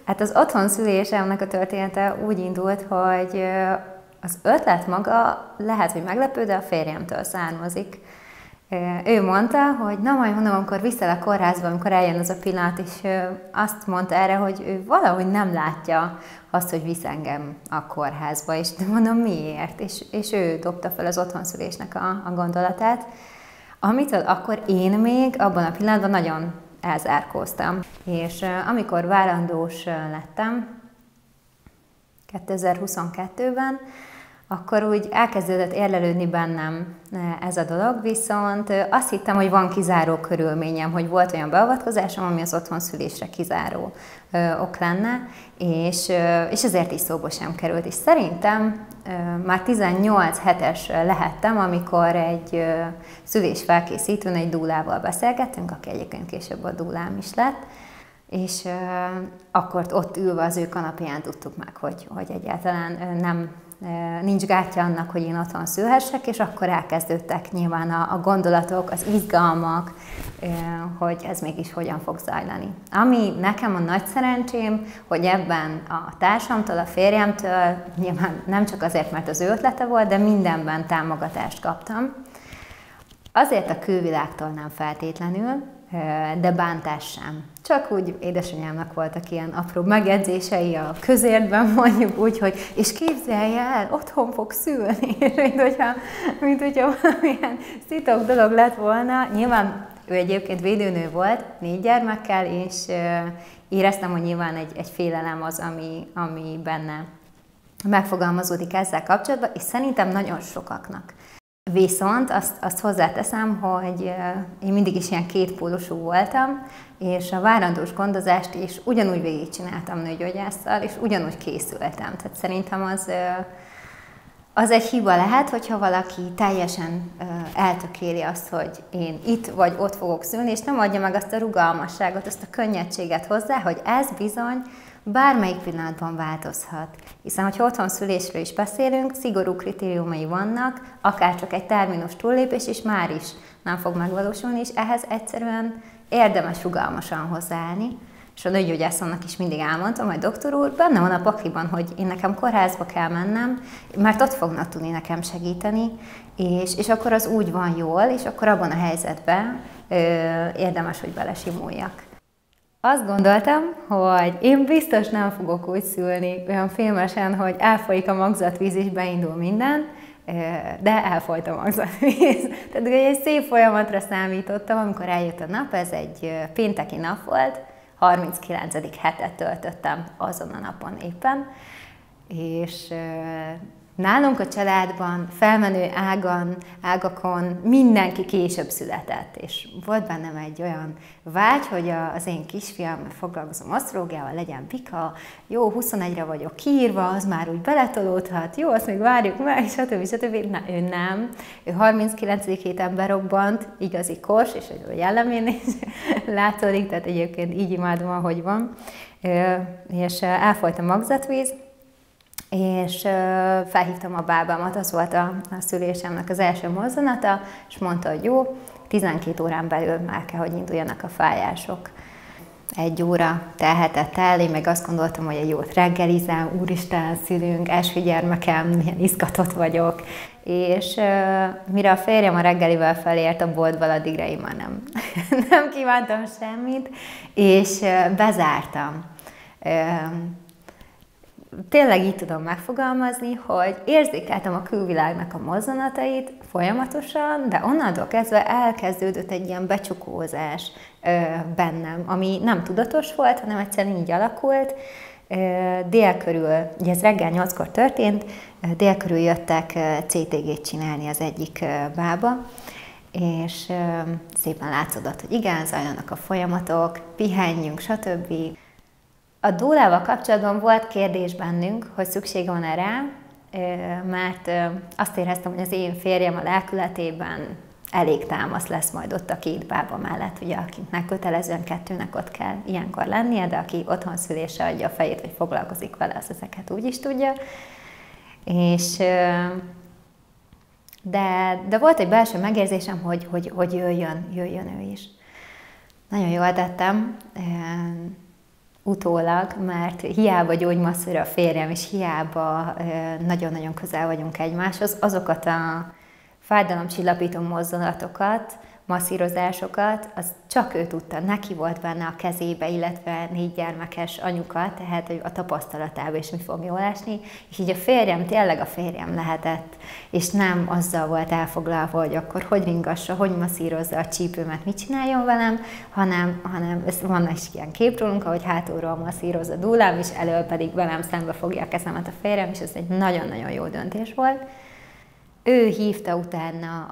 Hát az otthonszülésemnek a története úgy indult, hogy az ötlet maga lehet, hogy meglepő, de a férjemtől származik. Ő mondta, hogy na majd mondom, amikor viszel a kórházba, amikor eljön az a pillanat, és azt mondta erre, hogy ő valahogy nem látja azt, hogy visz engem a kórházba, és de mondom, miért? És ő dobta fel az otthonszülésnek a gondolatát, amitől akkor én még abban a pillanatban nagyon elzárkóztam. És amikor várandós lettem 2022-ben, akkor úgy elkezdődött érlelődni bennem ez a dolog, viszont azt hittem, hogy van kizáró körülményem, hogy volt olyan beavatkozásom, ami az otthonszülésre kizáró ok lenne, és ezért is szóba sem került. És szerintem már 18 hetes lehettem, amikor egy szülésfelkészítőn egy dúlával beszélgettünk, aki egyébként később a dúlám is lett, és akkor ott ülve az ő kanapján tudtuk meg, hogy egyáltalán nincs gátja annak, hogy én otthon szülhessek, és akkor elkezdődtek nyilván a gondolatok, az izgalmak, hogy ez mégis hogyan fog zajlani. Ami nekem a nagy szerencsém, hogy ebben a társamtól, a férjemtől, nyilván nem csak azért, mert az ő ötlete volt, de mindenben támogatást kaptam. Azért a külvilágtól nem feltétlenül, de bántás sem. Csak úgy édesanyámnak voltak ilyen apró megjegyzései a közértben, mondjuk úgy, hogy és képzelje el, otthon fog szülni, mint hogyha valamilyen szitok dolog lett volna. Nyilván ő egyébként védőnő volt, 4 gyermekkel, és éreztem, hogy nyilván egy félelem az, ami benne megfogalmazódik ezzel kapcsolatban, és szerintem nagyon sokaknak. Viszont azt hozzáteszem, hogy én mindig is ilyen kétpólusú voltam, és a várandós gondozást is ugyanúgy végigcsináltam nőgyógyásszal, és ugyanúgy készültem. Tehát szerintem az egy hiba lehet, hogyha valaki teljesen eltökéli azt, hogy én itt vagy ott fogok szülni, és nem adja meg azt a rugalmasságot, azt a könnyedséget hozzá, hogy ez bizony bármelyik pillanatban változhat. Hiszen, hogyha otthon szülésről is beszélünk, szigorú kritériumai vannak, akár csak egy terminus túllépés is már is nem fog megvalósulni, és ehhez egyszerűen érdemes rugalmasan hozzáállni. És a nőgyógyászomnak is mindig elmondtam, hogy doktor úr, benne van a pakliban, hogy én nekem kórházba kell mennem, mert ott fognak tudni nekem segíteni, és akkor az úgy van jól, és akkor abban a helyzetben érdemes, hogy belesimuljak. Azt gondoltam, hogy én biztos nem fogok úgy szülni olyan filmesen, hogy elfolyik a magzatvíz és beindul minden, de elfolyt a magzatvíz. Tehát egy szép folyamatra számítottam, amikor eljött a nap, ez egy pénteki nap volt, 39. hetet töltöttem azon a napon éppen, és nálunk a családban, felmenő ágakon mindenki később született, és volt bennem egy olyan vágy, hogy az én kisfiam, foglalkozom asztrológiával, legyen pika, jó, 21-re vagyok kiírva, az már úgy beletolódhat, jó, azt még várjuk meg, stb. Na, ő nem. Ő 39. héten berobbant, igazi kors, és a jellemén is látszódik, tehát egyébként így imádom, ahogy van, és elfolyt a magzatvíz, és felhívtam a bábámat, az volt a szülésemnek az első mozzanata, és mondta, hogy jó, 12 órán belül már kell, hogy induljanak a fájások. 1 óra telhetett el, én meg azt gondoltam, hogy egy jót reggelizem, úristen, szülünk, első gyermekem, milyen izgatott vagyok. És mire a férjem a reggelivel felért a boltból, addigra én már nem kívántam semmit, és bezártam. Tényleg így tudom megfogalmazni, hogy érzékeltem a külvilágnak a mozzanatait folyamatosan, de onnantól kezdve elkezdődött egy ilyen becsukózás bennem, ami nem tudatos volt, hanem egyszerűen így alakult. Dél körül, ugye ez reggel 8-kor történt, dél körül jöttek CTG-t csinálni az egyik bába, és szépen látszódott, hogy igen, zajlanak a folyamatok, pihenjünk, stb. A dúlával kapcsolatban volt kérdés bennünk, hogy szükség van rá, mert azt éreztem, hogy az én férjem a lelkületében elég támasz lesz majd ott a 2 bába mellett, ugye, akiknek kötelezően 2-nek ott kell ilyenkor lennie, de aki otthon szülésre adja a fejét, vagy foglalkozik vele, az ezeket úgy is tudja. És, de volt egy belső megérzésem, hogy jöjjön ő is. Nagyon jól tettem. utólag, mert hiába gyógymasször a férjem, és hiába nagyon-nagyon közel vagyunk egymáshoz, azokat a fájdalomcsillapító mozdulatokat, masszírozásokat, az csak ő tudta, neki volt benne a kezébe, illetve 4 gyermekes anyuka, tehát a tapasztalatában is mi fog jól esni, és így a férjem tényleg a férjem lehetett, és nem azzal volt elfoglalva, hogy akkor hogy ringassa, hogy masszírozza a csípőmet, mit csináljon velem, hanem van is ilyen kép rólunk, ahogy hátulról masszíroz a dúlám, és elől pedig velem szembe fogja a kezemet a férjem, és ez egy nagyon-nagyon jó döntés volt. Ő hívta utána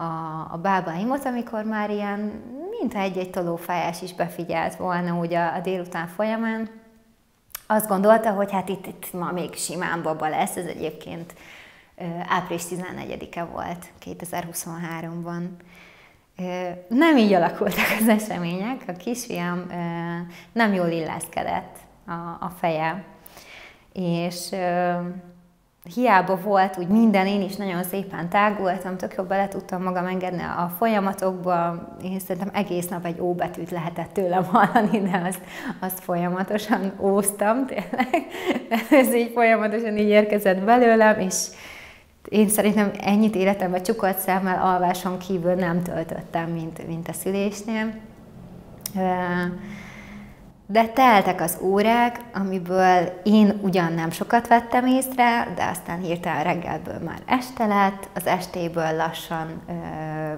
a bábáimot, amikor már ilyen, mintha egy-egy tolófájás is befigyelt volna ugye a délután folyamán. Azt gondolta, hogy hát itt ma még simán baba lesz, ez egyébként április 14-e volt 2023-ban. Nem így alakultak az események, a kisfiam nem jól illeszkedett a feje, és hiába volt úgy minden, én is nagyon szépen tágultam, tök jobb bele tudtam magam engedni a folyamatokba. Én szerintem egész nap egy ó betűt lehetett tőlem hallani, de azt folyamatosan óztam tényleg. Ez így folyamatosan így érkezett belőlem, és én szerintem ennyit életemben csukott szemmel alváson kívül nem töltöttem, mint a szülésnél. De teltek az órák, amiből én ugyan nem sokat vettem észre, de aztán hirtelen reggelből már este lett, az estéből lassan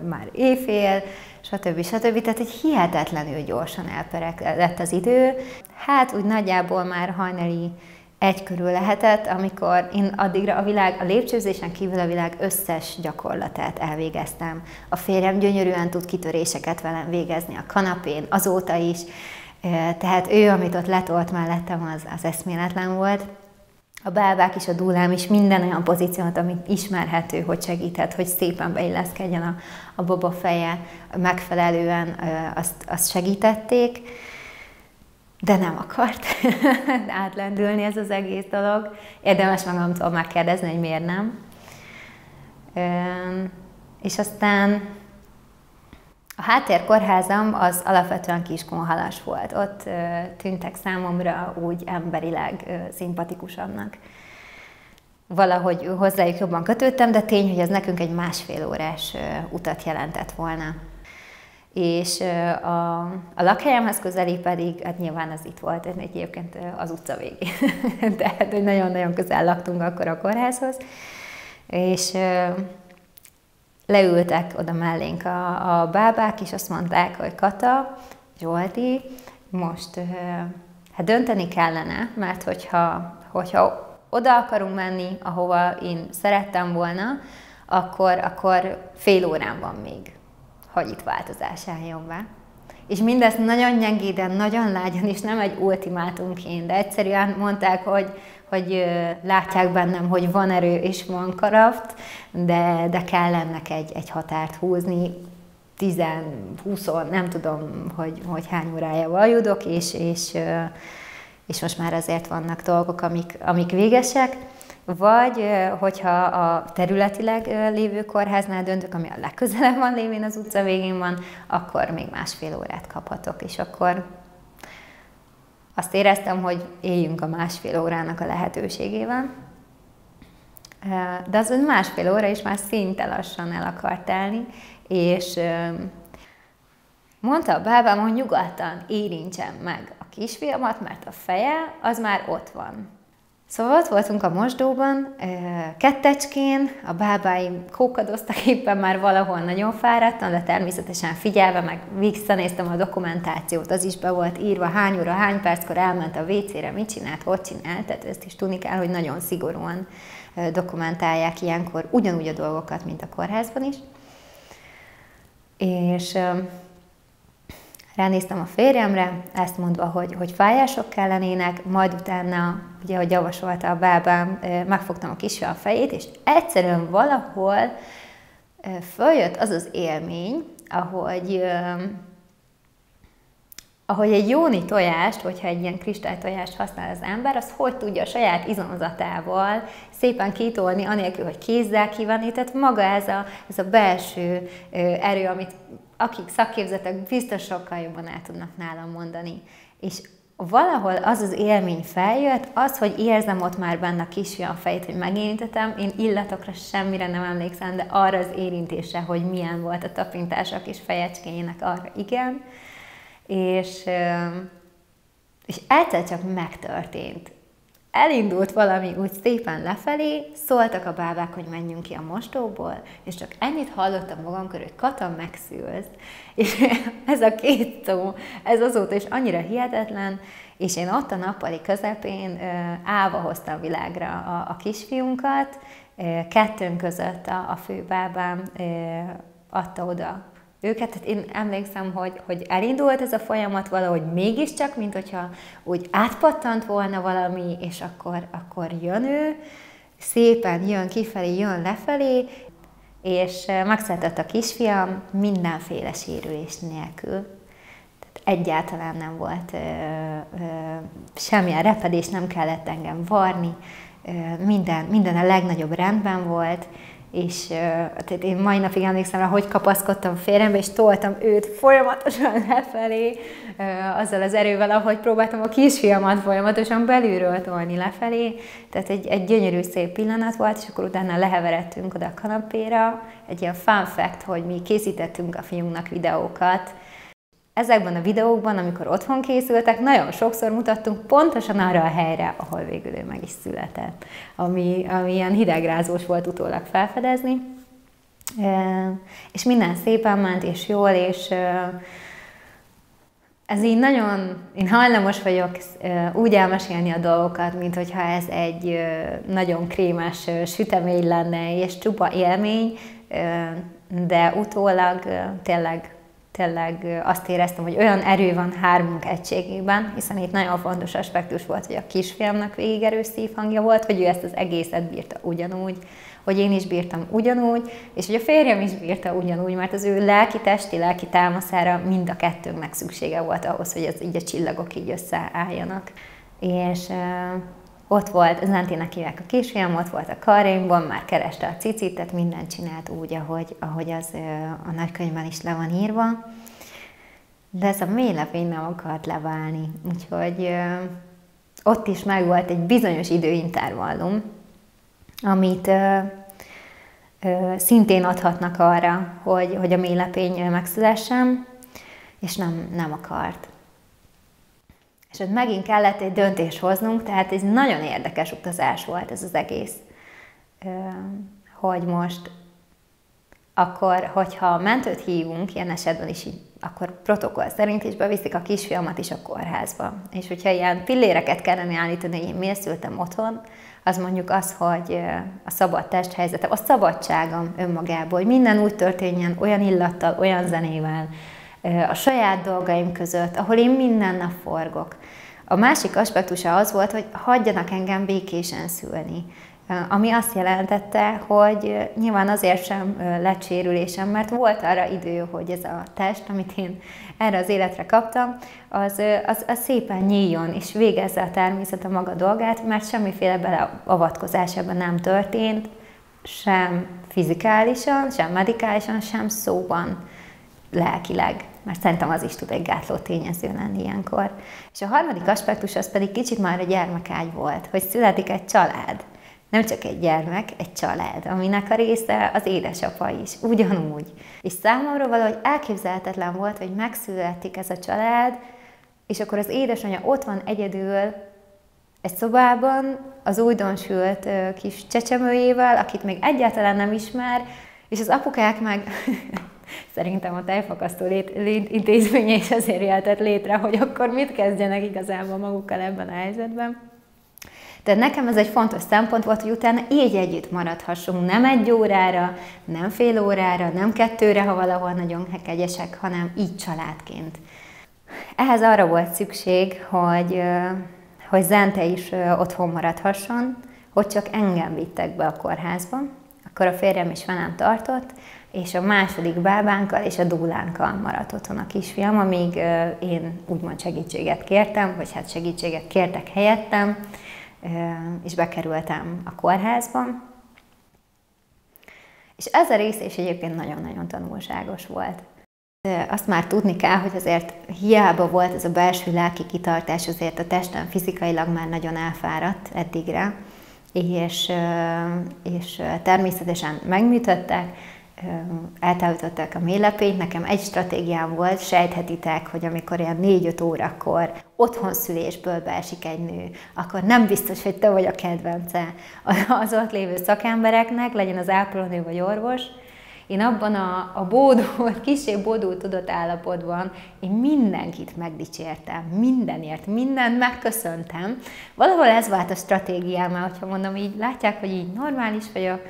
már éjfél, stb. Tehát egy hihetetlenül gyorsan elperekedett az idő. Hát úgy nagyjából már hajnali 1 körül lehetett, amikor én addigra a lépcsőzésen kívül a világ összes gyakorlatát elvégeztem. A férjem gyönyörűen tud kitöréseket velem végezni a kanapén, azóta is. Tehát ő, amit ott letolt mellettem, az eszméletlen volt. A bábák is, a dúlám is, minden olyan pozíciót, amit ismerhető, hogy segíthet, hogy szépen beilleszkedjen a baba feje megfelelően, azt segítették, de nem akart átlendülni ez az egész dolog. Érdemes magamtól megkérdezni, hogy miért nem. És aztán a háttérkórházam az alapvetően Kiskunhalas volt. Ott tűntek számomra úgy emberileg szimpatikusabbnak. Valahogy hozzájuk jobban kötődtem, de tény, hogy ez nekünk egy 1,5 órás utat jelentett volna. És a lakhelyemhez közeli pedig, hát nyilván az itt volt, egyébként az utca végén. Tehát, hogy nagyon-nagyon közel laktunk akkor a kórházhoz. És leültek oda mellénk a bábák, és azt mondták, hogy Kata, Zsolti, most hát dönteni kellene, mert hogyha oda akarunk menni, ahova én szerettem volna, akkor fél órán van még, hogy itt változás álljon be. És mindezt nagyon gyengéden, nagyon lágyan, és nem egy ultimátumként, de egyszerűen mondták, hogy látják bennem, hogy van erő és van karaft, de kell ennek egy határt húzni, 10-20, nem tudom, hogy hány órája aljudok, és most már azért vannak dolgok, amik végesek. Vagy, hogyha a területileg lévő kórháznál döntök, ami a legközelebb van lévén az utca végén van, akkor még 1,5 órát kaphatok, és akkor azt éreztem, hogy éljünk a 1,5 órának a lehetőségével. De az 1,5 óra is már szinte lassan el akart telni, és mondta a bábám, hogy nyugodtan érintsem meg a kisfiamat, mert a feje az már ott van. Szóval ott voltunk a mosdóban, kettecskén, a bábáim kókadoztak éppen már valahol nagyon fáradtan, de természetesen figyelve, meg visszanéztem a dokumentációt, az is be volt írva, hány óra, hány perckor elment a WC-re, mit csinált, hogy csinált, tehát ezt is tudni kell, hogy nagyon szigorúan dokumentálják ilyenkor ugyanúgy a dolgokat, mint a kórházban is. És ránéztem a férjemre, ezt mondva, hogy fájások kellenének, majd utána, ugye, ahogy javasolta a bábám, megfogtam a kisfiam fejét, és egyszerűen valahol följött az az élmény, ahogy egy jóni tojást, hogyha egy ilyen kristálytojást használ az ember, az hogy tudja a saját izomzatával szépen kitolni, anélkül, hogy kézzel kívánni, tehát maga ez a belső erő, amit akik szakképzettek, biztos sokkal jobban el tudnak nálam mondani. És valahol az az élmény feljött, az, hogy érzem ott már benne a kisfiam fejét, hogy megérintettem, én illatokra semmire nem emlékszem, de arra az érintésre, hogy milyen volt a tapintás a kis fejecskéjének, arra igen. És egyszer csak megtörtént. Elindult valami úgy szépen lefelé, szóltak a bábák, hogy menjünk ki a mostóból, és csak ennyit hallottam magam körül, hogy Kata, megszülsz. És ez a két szó, ez azóta is annyira hihetetlen, és én ott a nappali közepén állva hoztam világra a kisfiunkat, kettőnk között a főbábám adta oda őket. Tehát én emlékszem, hogy elindult ez a folyamat valahogy mégiscsak, mint hogyha úgy átpattant volna valami, és akkor jön ő, szépen jön kifelé, jön lefelé, és megszületett a kisfiam mindenféle sérülés nélkül. Tehát egyáltalán nem volt semmilyen repedés, nem kellett engem varni, minden a legnagyobb rendben volt, és tehát én mai napig emlékszem rá, hogy kapaszkodtam félrembe, és toltam őt folyamatosan lefelé, azzal az erővel, ahogy próbáltam a kisfiamat folyamatosan belülről tolni lefelé. Tehát egy gyönyörű, szép pillanat volt, és akkor utána leheveredtünk oda a kanapéra. Egy ilyen fun fact, hogy mi készítettünk a fiunknak videókat. Ezekben a videókban, amikor otthon készültek, nagyon sokszor mutattunk pontosan arra a helyre, ahol végül ő meg is született, ami ilyen hidegrázós volt utólag felfedezni. És minden szépen ment, és jól, és ez így nagyon, én hajlamos vagyok úgy elmesélni a dolgokat, mint hogyha ez egy nagyon krémes sütemény lenne, és csupa élmény, de utólag tényleg azt éreztem, hogy olyan erő van hármunk egységében, hiszen itt nagyon fontos aspektus volt, hogy a kisfiamnak végig erős szívhangja volt, hogy ő ezt az egészet bírta ugyanúgy, hogy én is bírtam ugyanúgy, és hogy a férjem is bírta ugyanúgy, mert az ő lelki támaszára mind a kettőnknek szüksége volt ahhoz, hogy ez így a csillagok így összeálljanak. És ott volt, Zentének hívják a kisfiam, ott volt a karjaimban, már kereste a cicit, tehát mindent csinált úgy, ahogy az a nagykönyvben is le van írva. De ez a mélylepény nem akart leválni, úgyhogy ott is megvolt egy bizonyos időintervallum, amit szintén adhatnak arra, hogy a mélylepény megszülessen, és nem akart. És ott megint kellett egy döntést hoznunk, tehát ez nagyon érdekes utazás volt ez az egész. Hogy most akkor, hogyha mentőt hívunk, ilyen esetben is így, akkor protokoll szerint is beviszik a kisfiamat is a kórházba. És hogyha ilyen pilléreket kellene állítani, hogy én miért szültem otthon, az mondjuk az, hogy a szabad testhelyzetem, a szabadságom önmagából, hogy minden úgy történjen, olyan illattal, olyan zenével, a saját dolgaim között, ahol én minden nap forgok. A másik aspektusa az volt, hogy hagyjanak engem békésen szülni. Ami azt jelentette, hogy nyilván azért sem lett sérülésem, mert volt arra idő, hogy ez a test, amit én erre az életre kaptam, az szépen nyíljon, és végezze a természet a maga dolgát, mert semmiféle beleavatkozás ebben nem történt, sem fizikálisan, sem medikálisan, sem szóban, lelkileg. Mert szerintem az is tud egy gátló tényező lenni ilyenkor. És a harmadik aspektus az pedig kicsit már a gyermekágy volt, hogy születik egy család. Nem csak egy gyermek, egy család, aminek a része az édesapa is, ugyanúgy. És számomra valahogy elképzelhetetlen volt, hogy megszületik ez a család, és akkor az édesanyja ott van egyedül egy szobában, az újdonsült kis csecsemőjével, akit még egyáltalán nem ismer, és az apukák meg szerintem a tejfakasztó intézménye is azért jöhetett létre, hogy akkor mit kezdjenek igazából magukkal ebben a helyzetben. Tehát nekem ez egy fontos szempont volt, hogy utána így együtt maradhassunk, nem 1 órára, nem fél órára, nem 2-re, ha valahol nagyon kegyesek, hanem így családként. Ehhez arra volt szükség, hogy Zente is otthon maradhasson, hogy csak engem vittek be a kórházba. Akkor a férjem is velem tartott, és a második bábánkkal és a dúlánkkal maradt otthon a kisfiam, amíg én úgymond segítséget kértem, vagy hát segítséget kértek helyettem, és bekerültem a kórházba. És ez a rész is egyébként nagyon-nagyon tanulságos volt. Azt már tudni kell, hogy azért hiába volt ez a belső lelki kitartás, azért a testem fizikailag már nagyon elfáradt eddigre, és természetesen megműtöttek, eltávolították a mélylepényt. Nekem egy stratégiám volt, sejthetitek, hogy amikor ilyen 4-5 órakor otthon szülésből beesik egy nő, akkor nem biztos, hogy te vagy a kedvence az ott lévő szakembereknek, legyen az ápolónő vagy orvos. Én abban a bódult, kissé bódult tudott állapotban én mindenkit megdicsértem, mindenért, mindent megköszöntem. Valahol ez vált a stratégiám, mert hogyha mondom, így látják, hogy így normális vagyok,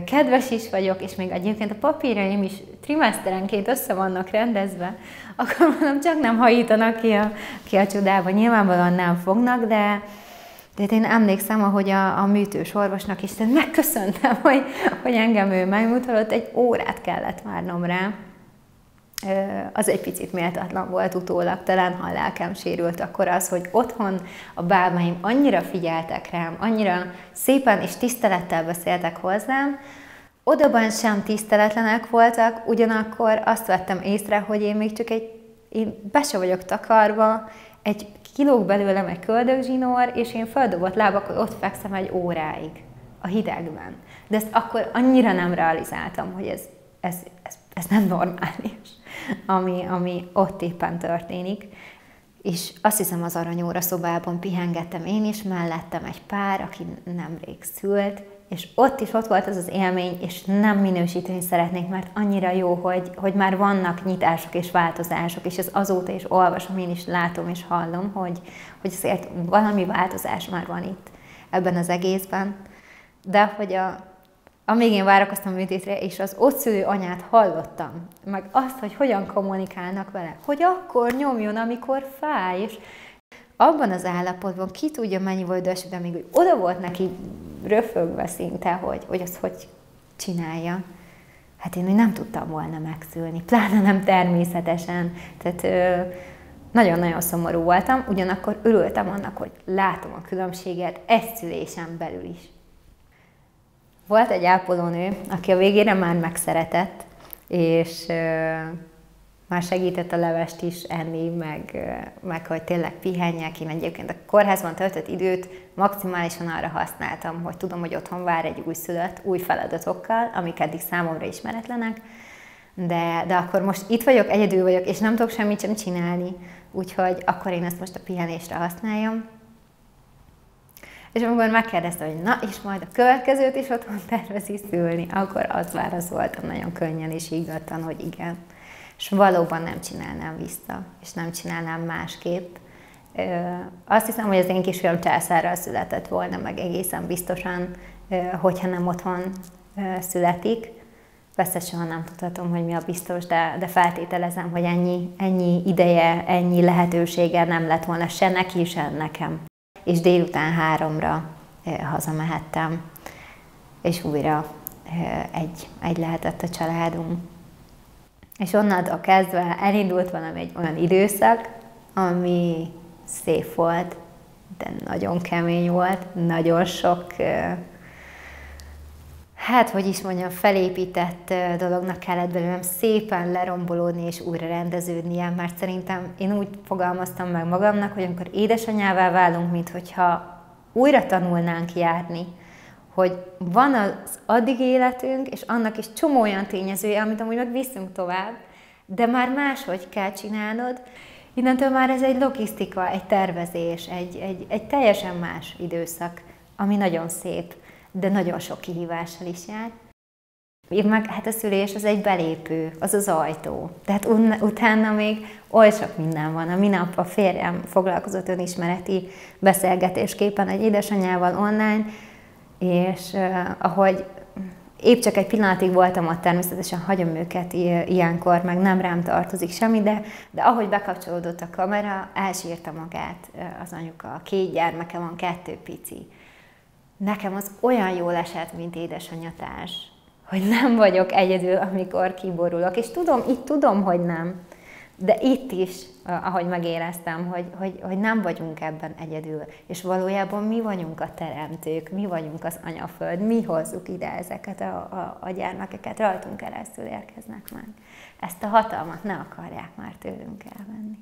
kedves is vagyok, és még egyébként a papírjaim is trimeszterenként össze vannak rendezve, akkor mondom, csak nem hajítanak ki a csodába. Nyilvánvalóan nem fognak, de én emlékszem, ahogy a műtős orvosnak is megköszöntem, hogy engem ő megmutatott, egy órát kellett várnom rá. Az egy picit méltatlan volt utólag, talán ha a lelkem sérült, akkor az, hogy otthon a bábaim annyira figyeltek rám, annyira szépen és tisztelettel beszéltek hozzám, odaban sem tiszteletlenek voltak, ugyanakkor azt vettem észre, hogy én még csak én be se vagyok takarva, kilóg belőlem egy köldögzsinór, és én földobott lábakkal ott fekszem egy óráig a hidegben. De ezt akkor annyira nem realizáltam, hogy ez nem normális, ami ott éppen történik. És azt hiszem, az aranyóra szobában pihengettem én is, mellettem egy pár, aki nemrég szült, és ott volt az az élmény, és nem minősíteni szeretnék, mert annyira jó, hogy már vannak nyitások és változások, és ez azóta is olvasom, én is látom és hallom, hogy azért valami változás már van itt ebben az egészben. De hogy amíg én várakoztam műtétre, és az ott szülő anyát hallottam, meg azt, hogy hogyan kommunikálnak vele, hogy akkor nyomjon, amikor fáj, és abban az állapotban ki tudja, mennyi volt dühös, de még oda volt neki röfögve szinte, hogy azt hogy csinálja. Hát én nem tudtam volna megszülni, pláne nem természetesen. Tehát nagyon-nagyon szomorú voltam, ugyanakkor örültem annak, hogy látom a különbséget egy szülésen belül is. Volt egy ápolónő, aki a végére már megszeretett, és már segített a levest is enni, meg hogy tényleg pihenjek. Én egyébként a kórházban töltött időt maximálisan arra használtam, hogy tudom, hogy otthon vár egy újszülött, új feladatokkal, amik eddig számomra ismeretlenek, de akkor most itt vagyok, egyedül vagyok, és nem tudok semmit sem csinálni, úgyhogy akkor én ezt most a pihenésre használjam. És amikor megkérdeztem, hogy na, és majd a következőt is otthon tervezi szülni, akkor azt válaszoltam nagyon könnyen és higgadtan, hogy igen. És valóban nem csinálnám vissza, és nem csinálnám másképp. Azt hiszem, hogy az én kisfiam császárral született volna, meg egészen biztosan, hogyha nem otthon születik. Persze soha nem tudhatom, hogy mi a biztos, de feltételezem, hogy ennyi ideje, ennyi lehetősége nem lett volna se neki, se nekem. És délután 3-ra hazamehettem, és újra egy lehetett a családunk. És onnantól kezdve elindult valami egy olyan időszak, ami szép volt, de nagyon kemény volt, nagyon sok, felépített dolognak kellett belőlem szépen lerombolódni és újra rendeződnie, mert szerintem én úgy fogalmaztam meg magamnak, hogy amikor édesanyává válunk, minthogyha újra tanulnánk járni, hogy van az addig életünk, és annak is csomó olyan tényezője, amit amúgy meg viszünk tovább, de már máshogy kell csinálnod. Innentől már ez egy logisztika, egy tervezés, egy teljesen más időszak, ami nagyon szép, de nagyon sok kihívással is jár. Én meg a szülés az egy belépő, az az ajtó. Tehát utána még oly sok minden van. A minap a férjem foglalkozott önismereti beszélgetésképpen egy édesanyával online, és ahogy épp csak egy pillanatig voltam ott, természetesen hagyom őket ilyenkor, meg nem rám tartozik semmi, de ahogy bekapcsolódott a kamera, elsírta magát az anyuka. 2 gyermeke van, 2 pici. Nekem az olyan jól esett, mint édesanyatárs, hogy nem vagyok egyedül, amikor kiborulok. És tudom, hogy nem. De itt is, ahogy megéreztem, hogy nem vagyunk ebben egyedül, és valójában mi vagyunk a teremtők, mi vagyunk az anyaföld, mi hozzuk ide ezeket a gyermekeket, rajtunk keresztül érkeznek meg. Ezt a hatalmat ne akarják már tőlünk elvenni.